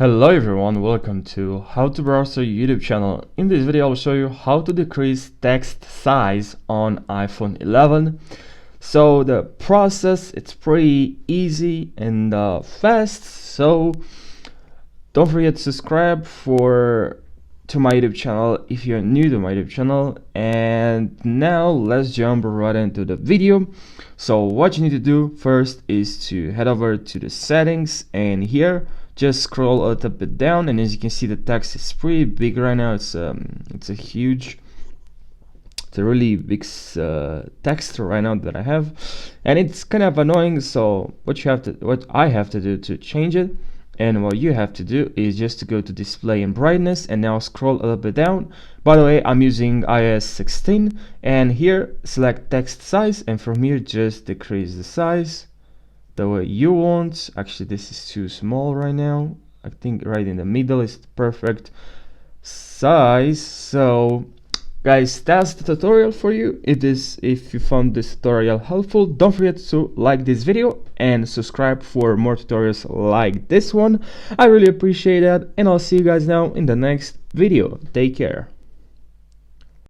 Hello everyone, welcome to How to Browser YouTube channel. In this video I'll show you how to decrease text size on iPhone 11. So the process, it's pretty easy and fast, so don't forget to subscribe to my YouTube channel if you're new to my YouTube channel. And now let's jump right into the video. So what you need to do first is to head over to the settings, and here just scroll a little bit down, and as you can see the text is pretty big right now. It's a really big text right now that I have, and it's kind of annoying. So what I have to do to change it, and what you have to do, is just to go to display and brightness, and now scroll a little bit down. By the way, I'm using iOS 16, and here select text size, and from here just decrease the size the way you want. Actually, this is too small right now. I think right in the middle is the perfect size. So guys, that's the tutorial for you. If you found this tutorial helpful, don't forget to like this video and subscribe for more tutorials like this one. I really appreciate that, and I'll see you guys now in the next video. Take care.